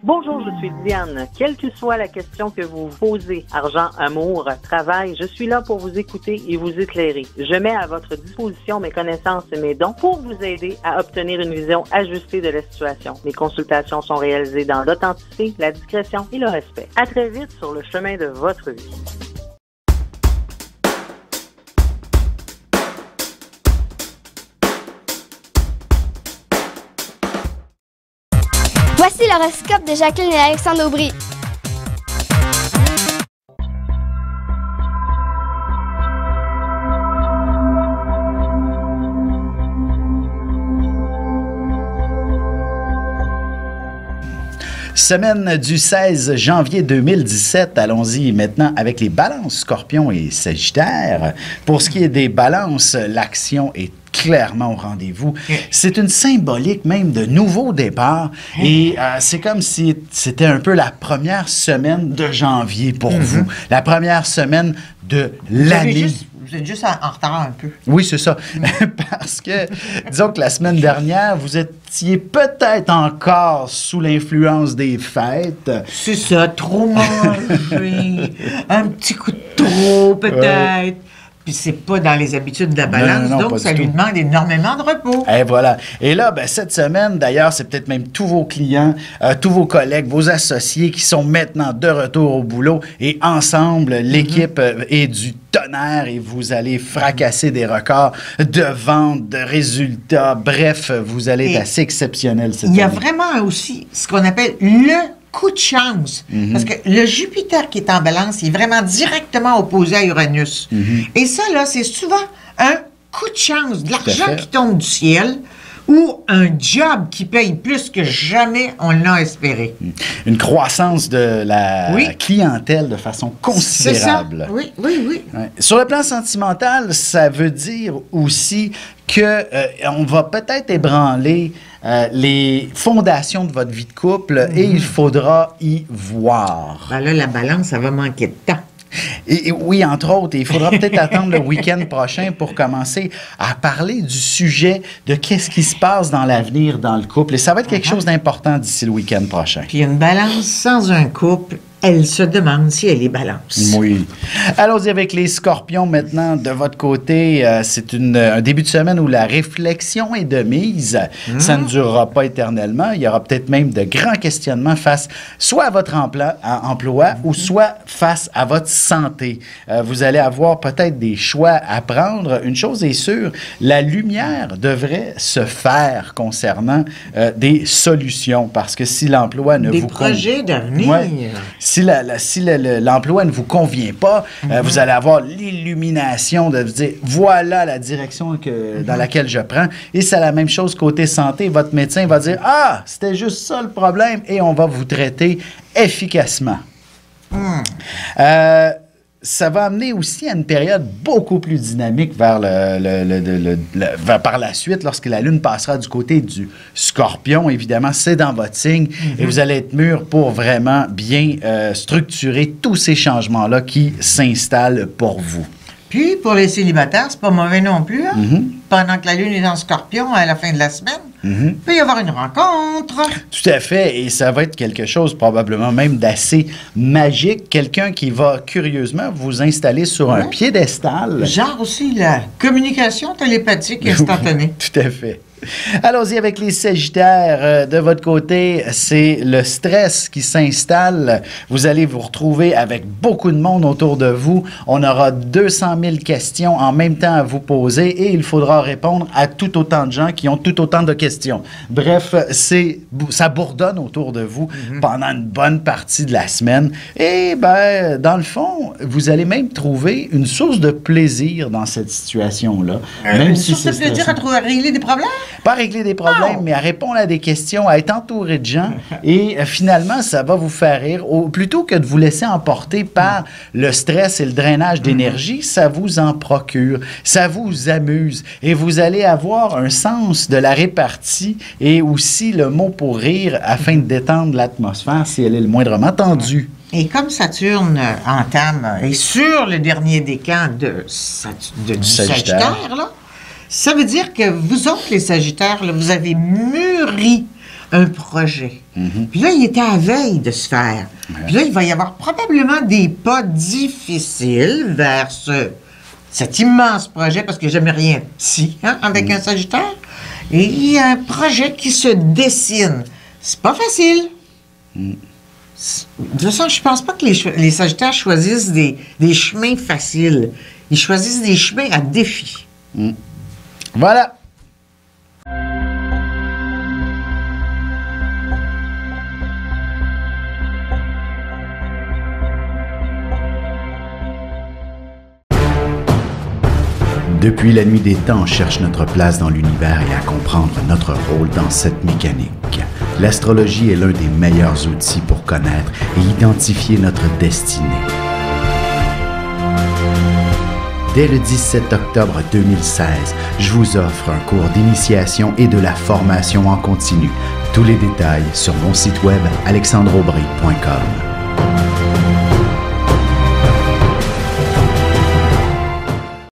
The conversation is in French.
Bonjour, je suis Diane. Quelle que soit la question que vous posez, argent, amour, travail, je suis là pour vous écouter et vous éclairer. Je mets à votre disposition mes connaissances et mes dons pour vous aider à obtenir une vision ajustée de la situation. Mes consultations sont réalisées dans l'authenticité, la discrétion et le respect. À très vite sur le chemin de votre vie. Voici l'horoscope de Jacqueline et Alexandre Aubry. Semaine du 16 janvier 2017. Allons-y maintenant avec les balances, Scorpion et Sagittaire. Pour ce qui est des balances, l'action est clairement au rendez-vous. C'est une symbolique même de nouveau départ et c'est comme si c'était un peu la première semaine de janvier pour vous. La première semaine de l'année. Vous êtes juste en retard un peu. Oui, c'est ça. Parce que, disons que la semaine dernière, vous étiez peut-être encore sous l'influence des fêtes. C'est ça, trop mangé, un petit coup de trop peut-être. Puis c'est pas dans les habitudes de la balance, non, donc ça lui demande énormément de repos. Et voilà. Et là, ben, cette semaine, d'ailleurs, c'est peut-être même tous vos clients, tous vos collègues, vos associés qui sont maintenant de retour au boulot et ensemble, l'équipe est du tonnerre et vous allez fracasser des records de vente, de résultats. Bref, vous allez être assez exceptionnel cette année. Il y a vraiment aussi ce qu'on appelle le coup de chance. Parce que le Jupiter qui est en balance, il est vraiment directement opposé à Uranus. Et ça, là, c'est souvent un coup de chance, de l'argent qui tombe du ciel ou un job qui paye plus que jamais on l'a espéré. Une croissance de la clientèle de façon considérable. C'est ça. Oui. Ouais. Sur le plan sentimental, ça veut dire aussi que on va peut-être ébranler les fondations de votre vie de couple et il faudra y voir. Ben là, la balance, ça va manquer de temps. Et oui, entre autres, il faudra peut-être attendre le week-end prochain pour commencer à parler du sujet de qu'est-ce qui se passe dans l'avenir dans le couple. Et ça va être quelque chose d'important d'ici le week-end prochain. Puis une balance sans un couple, elle se demande si elle est balance. Oui. Allons-y avec les Scorpions maintenant. De votre côté, c'est un début de semaine où la réflexion est de mise. Ça ne durera pas éternellement. Il y aura peut-être même de grands questionnements face soit à votre emploi ou soit face à votre santé. Vous allez avoir peut-être des choix à prendre. Une chose est sûre, la lumière devrait se faire concernant des solutions parce que si l'emploi ne vous... Des projets d'avenir. Si l'emploi ne vous convient pas, vous allez avoir l'illumination de vous dire voilà la direction dans laquelle je prends. Et c'est la même chose côté santé. Votre médecin va dire c'était juste ça le problème et on va vous traiter efficacement. Ça va amener aussi à une période beaucoup plus dynamique vers par la suite, lorsque la Lune passera du côté du Scorpion. Évidemment, c'est dans votre signe et vous allez être mûr pour vraiment bien structurer tous ces changements-là qui s'installent pour vous. Puis, pour les célibataires, c'est pas mauvais non plus. Hein? Pendant que la Lune est en Scorpion à la fin de la semaine, il peut y avoir une rencontre. Tout à fait. Et ça va être quelque chose probablement même d'assez magique. Quelqu'un qui va curieusement vous installer sur un piédestal. Genre aussi la communication télépathique instantanée. Tout à fait. Allons-y avec les Sagittaires. De votre côté, c'est le stress qui s'installe. Vous allez vous retrouver avec beaucoup de monde autour de vous. On aura 200 000 questions en même temps à vous poser et il faudra répondre à tout autant de gens qui ont tout autant de questions. Bref, ça bourdonne autour de vous pendant une bonne partie de la semaine. Et ben, dans le fond, vous allez même trouver une source de plaisir dans cette situation-là. Une source de plaisir à régler des problèmes? Pas régler des problèmes, mais à répondre à des questions, à être entouré de gens. Et finalement, ça va vous faire rire. Plutôt que de vous laisser emporter par le stress et le drainage d'énergie, ça vous en procure. Ça vous amuse. Et vous allez avoir un sens de la répartie et aussi le mot pour rire afin de détendre l'atmosphère si elle est le moindrement tendue. Et comme Saturne entame, et sur le dernier décan du Sagittaire, là, ça veut dire que vous autres, les Sagittaires, là, vous avez mûri un projet. Puis là, il était à veille de se faire. Puis là, il va y avoir probablement des pas difficiles vers cet immense projet, parce que j'aime rien petit, hein, avec un Sagittaire. Et il y a un projet qui se dessine. C'est pas facile. De toute façon, je pense pas que les Sagittaires choisissent des chemins faciles. Ils choisissent des chemins à défi. Voilà. Depuis la nuit des temps, on cherche notre place dans l'univers et à comprendre notre rôle dans cette mécanique. L'astrologie est l'un des meilleurs outils pour connaître et identifier notre destinée. Dès le 17 octobre 2016, je vous offre un cours d'initiation et de la formation en continu. Tous les détails sur mon site web alexandreaubry.com.